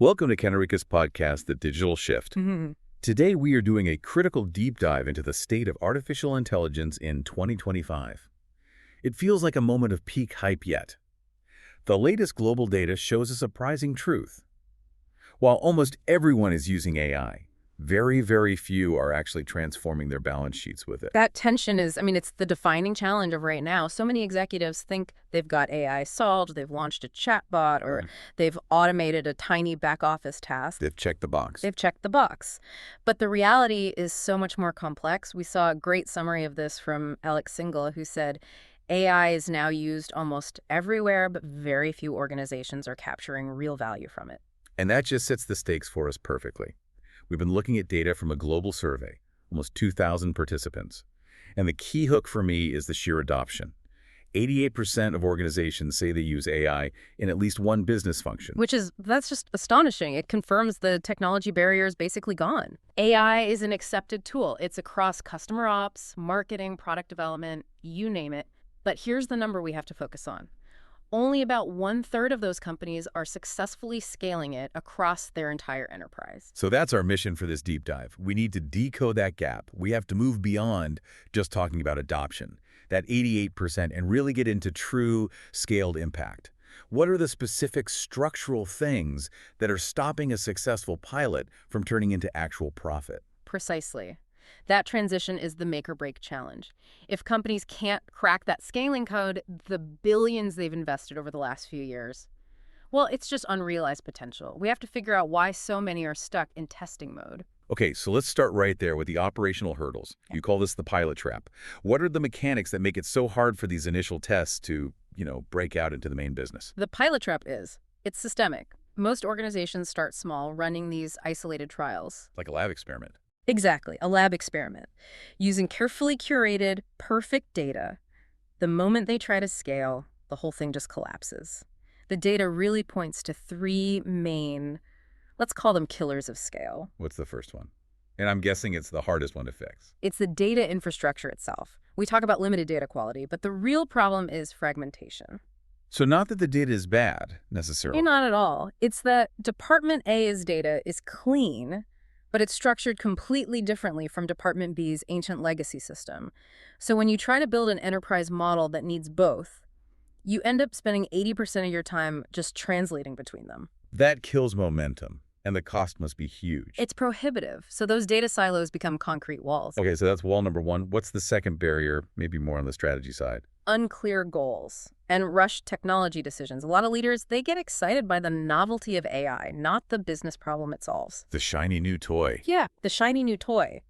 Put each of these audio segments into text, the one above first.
Welcome to Kanerika's podcast, The Digital Shift. Today, we are doing a critical deep dive into the state of artificial intelligence in 2025. It feels like a moment of peak hype yet. The latest global data shows a surprising truth. While almost everyone is using AI, very few are actually transforming their balance sheets with it. That tension is, it's the defining challenge of right now. So many executives think they've got AI solved, they've launched a chatbot, or they've automated a tiny back office task. They've checked the box. They've checked the box. But the reality is so much more complex. We saw a great summary of this from Alex Singal, who said, AI is now used almost everywhere, but very few organizations are capturing real value from it. And that just sets the stakes for us perfectly. We've been looking at data from a global survey, almost 2,000 participants. And the key hook for me is the sheer adoption. 88% of organizations say they use AI in at least one business function. That's just astonishing. It confirms the technology barrier is basically gone. AI is an accepted tool. It's across customer ops, marketing, product development, you name it. But here's the number we have to focus on. Only about 1/3 of those companies are successfully scaling it across their entire enterprise. So that's our mission for this deep dive. We need to decode that gap. We have to move beyond just talking about adoption, that 88%, and really get into true scaled impact. What are the specific structural things that are stopping a successful pilot from turning into actual profit? Precisely. That transition is the make or break challenge. If companies can't crack that scaling code, the billions they've invested over the last few years, well, it's just unrealized potential. We have to figure out why so many are stuck in testing mode. Okay, so let's start right there with the operational hurdles. You call this the pilot trap. What are the mechanics that make it so hard for these initial tests to, break out into the main business? The pilot trap it's systemic. Most organizations start small, running these isolated trials. Like a lab experiment. Exactly, a lab experiment. Using carefully curated, perfect data, the moment they try to scale, the whole thing just collapses. The data really points to three main, let's call them killers of scale. What's the first one? And I'm guessing it's the hardest one to fix. It's the data infrastructure itself. We talk about limited data quality, but the real problem is fragmentation. So not that the data is bad, necessarily. Not at all. It's that Department A's data is clean, but it's structured completely differently from Department B's ancient legacy system. So when you try to build an enterprise model that needs both, you end up spending 80% of your time just translating between them. That kills momentum, and the cost must be huge. It's prohibitive, so those data silos become concrete walls. Okay, so that's wall number one. What's the second barrier, maybe more on the strategy side? Unclear goals and rushed technology decisions. A lot of leaders, they get excited by the novelty of AI, not the business problem it solves. The shiny new toy. Yeah, the shiny new toy.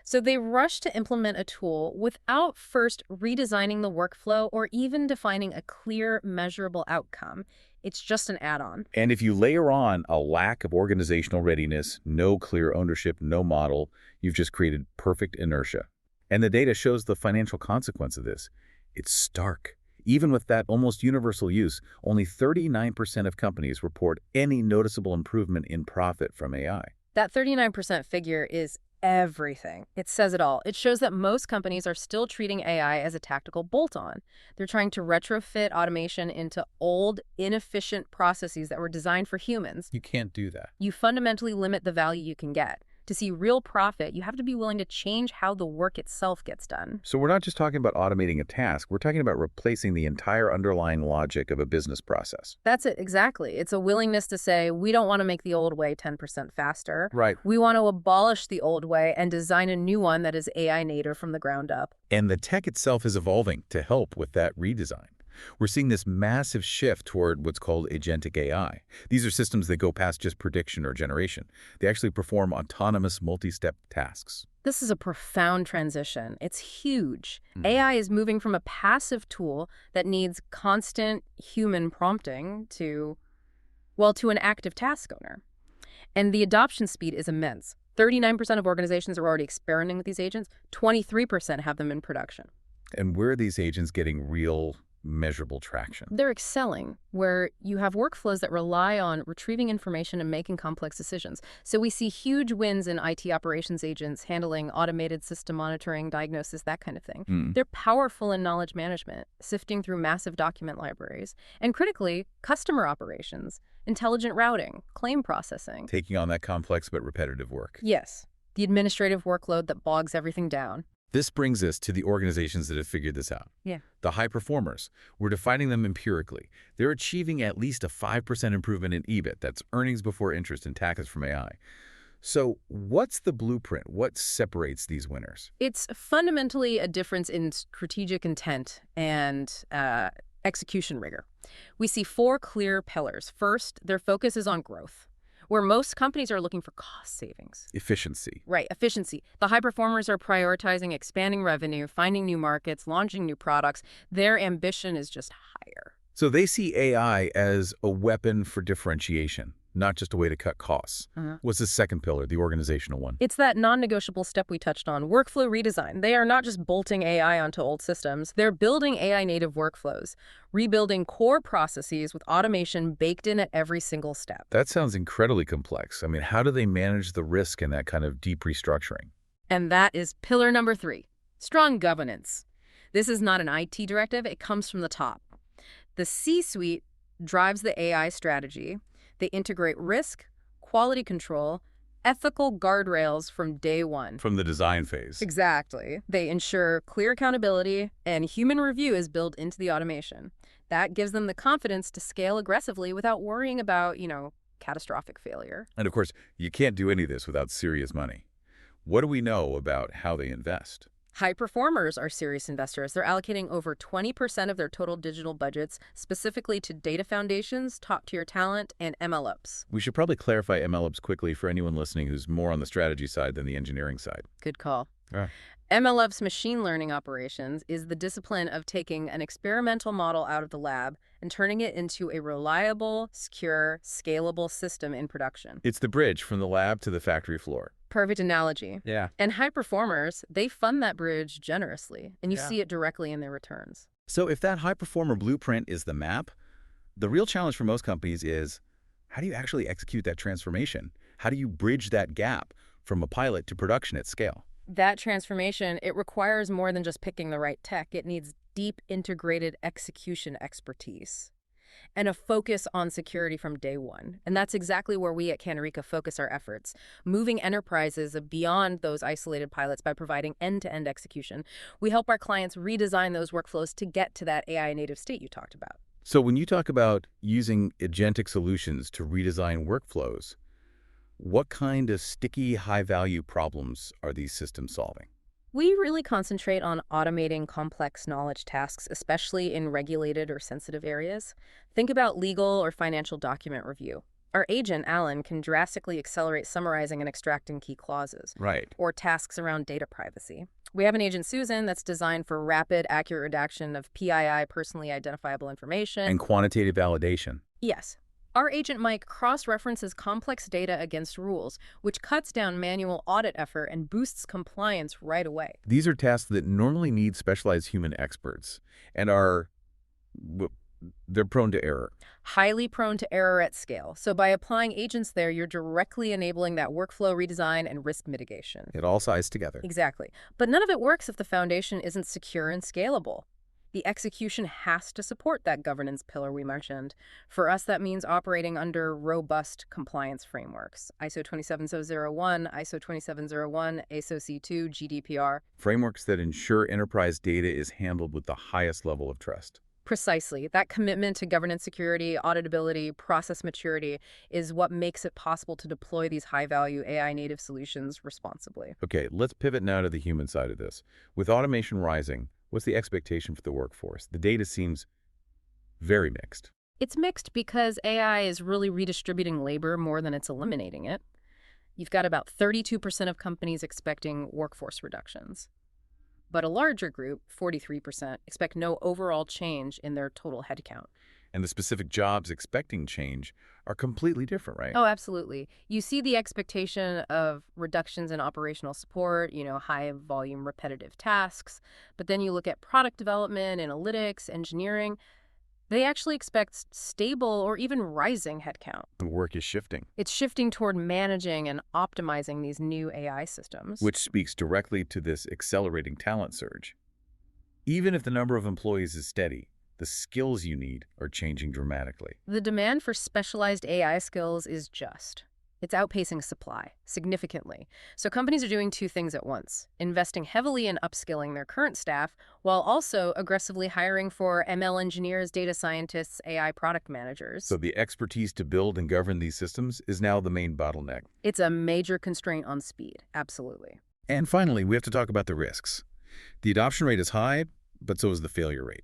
So they rush to implement a tool without first redesigning the workflow or even defining a clear, measurable outcome. It's just an add-on. And if you layer on a lack of organizational readiness, no clear ownership, no model, you've just created perfect inertia. And the data shows the financial consequence of this. It's stark. Even with that almost universal use, only 39% of companies report any noticeable improvement in profit from AI. That 39% figure is everything. It says it all. It shows that most companies are still treating AI as a tactical bolt-on. They're trying to retrofit automation into old, inefficient processes that were designed for humans. You can't do that. You fundamentally limit the value you can get. To see real profit, you have to be willing to change how the work itself gets done. So we're not just talking about automating a task. We're talking about replacing the entire underlying logic of a business process. That's it, exactly. It's a willingness to say, we don't want to make the old way 10% faster. Right. We want to abolish the old way and design a new one that is AI native from the ground up. And the tech itself is evolving to help with that redesign. We're seeing this massive shift toward what's called Agentic AI. These are systems that go past just prediction or generation. They actually perform autonomous multi-step tasks. This is a profound transition. It's huge. AI is moving from a passive tool that needs constant human prompting to an active task owner. And the adoption speed is immense. 39% of organizations are already experimenting with these agents. 23% have them in production. And where are these agents getting real measurable traction. They're excelling, where you have workflows that rely on retrieving information and making complex decisions. So we see huge wins in IT operations agents handling automated system monitoring, diagnosis, that kind of thing. They're powerful in knowledge management, sifting through massive document libraries. And critically, customer operations, intelligent routing, claim processing. Taking on that complex but repetitive work. Yes, the administrative workload that bogs everything down. This brings us to the organizations that have figured this out. Yeah. The high performers. We're defining them empirically. They're achieving at least a 5% improvement in EBIT. That's earnings before interest and taxes from AI. So what's the blueprint? What separates these winners? It's fundamentally a difference in strategic intent and execution rigor. We see 4 clear pillars. First, their focus is on growth, where most companies are looking for cost savings. Efficiency. Right, efficiency. The high performers are prioritizing expanding revenue, finding new markets, launching new products. Their ambition is just higher. So they see AI as a weapon for differentiation, not just a way to cut costs. What's the second pillar, the organizational one? It's that non-negotiable step we touched on, workflow redesign. They are not just bolting AI onto old systems. They're building AI-native workflows, rebuilding core processes with automation baked in at every single step. That sounds incredibly complex. I mean, how do they manage the risk in that kind of deep restructuring? And that is pillar number 3, strong governance. This is not an IT directive. It comes from the top. The C-suite drives the AI strategy. They integrate risk, quality control, ethical guardrails from day one. From the design phase. Exactly. They ensure clear accountability, and human review is built into the automation. That gives them the confidence to scale aggressively without worrying about, catastrophic failure. And of course, you can't do any of this without serious money. What do we know about how they invest? High performers are serious investors. They're allocating over 20% of their total digital budgets specifically to data foundations, top-tier talent, and MLOps. We should probably clarify MLOps quickly for anyone listening who's more on the strategy side than the engineering side. Good call. Ah. MLOps machine learning operations is the discipline of taking an experimental model out of the lab and turning it into a reliable, secure, scalable system in production. It's the bridge from the lab to the factory floor. Perfect analogy. Yeah. And high performers, they fund that bridge generously, and you see it directly in their returns. So if that high performer blueprint is the map, the real challenge for most companies is, how do you actually execute that transformation? How do you bridge that gap from a pilot to production at scale? That transformation, it requires more than just picking the right tech. It needs deep integrated execution expertise and a focus on security from day one. And that's exactly where we at Kanerika focus our efforts, moving enterprises beyond those isolated pilots by providing end-to-end execution. We help our clients redesign those workflows to get to that AI native state you talked about. So when you talk about using agentic solutions to redesign workflows, what kind of sticky, high-value problems are these systems solving? We really concentrate on automating complex knowledge tasks, especially in regulated or sensitive areas. Think about legal or financial document review. Our agent, Alan, can drastically accelerate summarizing and extracting key clauses. Right. Or tasks around data privacy. We have an agent, Susan, that's designed for rapid, accurate redaction of PII, personally identifiable information. And quantitative validation. Yes. Our agent, Mike, cross-references complex data against rules, which cuts down manual audit effort and boosts compliance right away. These are tasks that normally need specialized human experts and they're prone to error. Highly prone to error at scale. So by applying agents there, you're directly enabling that workflow redesign and risk mitigation. It all ties together. Exactly. But none of it works if the foundation isn't secure and scalable. The execution has to support that governance pillar we mentioned. For us, that means operating under robust compliance frameworks. ISO 27001, ISO 2701, ASO C2, GDPR. Frameworks that ensure enterprise data is handled with the highest level of trust. Precisely. That commitment to governance security, auditability, process maturity is what makes it possible to deploy these high-value AI-native solutions responsibly. Okay, let's pivot now to the human side of this. With automation rising, what's the expectation for the workforce? The data seems very mixed. It's mixed because AI is really redistributing labor more than it's eliminating it. You've got about 32% of companies expecting workforce reductions. But a larger group, 43%, expect no overall change in their total headcount. And the specific jobs expecting change are completely different, right? Oh, absolutely. You see the expectation of reductions in operational support, high volume repetitive tasks. But then you look at product development, analytics, engineering. They actually expect stable or even rising headcount. The work is shifting, It's shifting toward managing and optimizing these new AI systems. which speaks directly to this accelerating talent surge. Even if the number of employees is steady, the skills you need are changing dramatically. The demand for specialized AI skills is it's outpacing supply significantly. So companies are doing two things at once, investing heavily in upskilling their current staff while also aggressively hiring for ML engineers, data scientists, AI product managers. So the expertise to build and govern these systems is now the main bottleneck. It's a major constraint on speed, absolutely. And finally, we have to talk about the risks. The adoption rate is high, but so is the failure rate.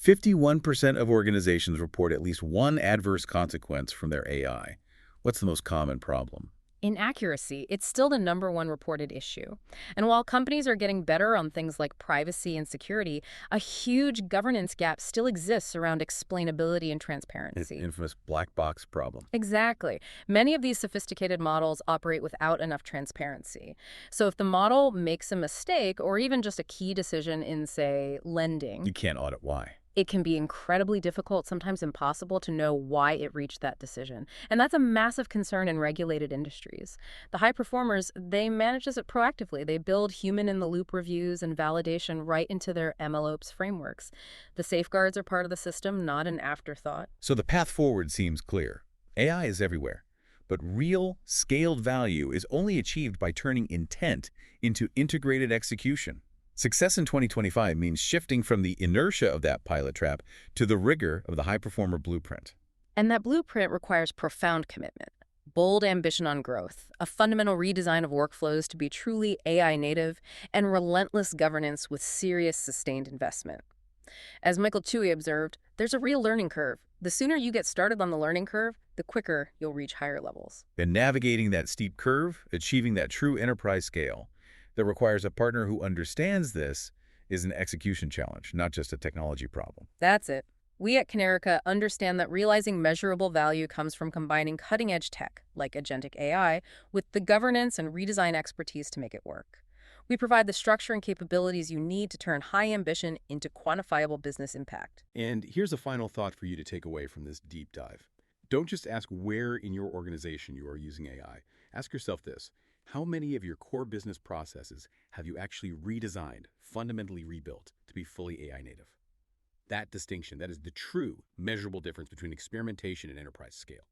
51% of organizations report at least one adverse consequence from their AI. What's the most common problem? Inaccuracy, it's still the #1 reported issue. And while companies are getting better on things like privacy and security, a huge governance gap still exists around explainability and It's transparency. the infamous black box problem. Exactly. Many of these sophisticated models operate without enough transparency. So if the model makes a mistake or even just a key decision in, say, lending, You can't audit why. it can be incredibly difficult, sometimes impossible, to know why it reached that decision. And that's a massive concern in regulated industries. The high performers, they manage this proactively. They build human-in-the-loop reviews and validation right into their MLOps frameworks. The safeguards are part of the system, not an afterthought. So the path forward seems clear. AI is everywhere, but real, scaled value is only achieved by turning intent into integrated execution. Success in 2025 means shifting from the inertia of that pilot trap to the rigor of the high-performer blueprint. And that blueprint requires profound commitment, bold ambition on growth, a fundamental redesign of workflows to be truly AI native, and relentless governance with serious sustained investment. As Michael Chewy observed, there's a real learning curve. The sooner you get started on the learning curve, the quicker you'll reach higher levels. And navigating that steep curve, achieving that true enterprise scale, that requires a partner who understands this is an execution challenge, not just a technology problem. That's it. We at Kanerika understand that realizing measurable value comes from combining cutting-edge tech, like Agentic AI, with the governance and redesign expertise to make it work. We provide the structure and capabilities you need to turn high ambition into quantifiable business impact. And here's a final thought for you to take away from this deep dive. Don't just ask where in your organization you are using AI. Ask yourself this: how many of your core business processes have you actually redesigned, fundamentally rebuilt to be fully AI native? That distinction, that is the true measurable difference between experimentation and enterprise scale.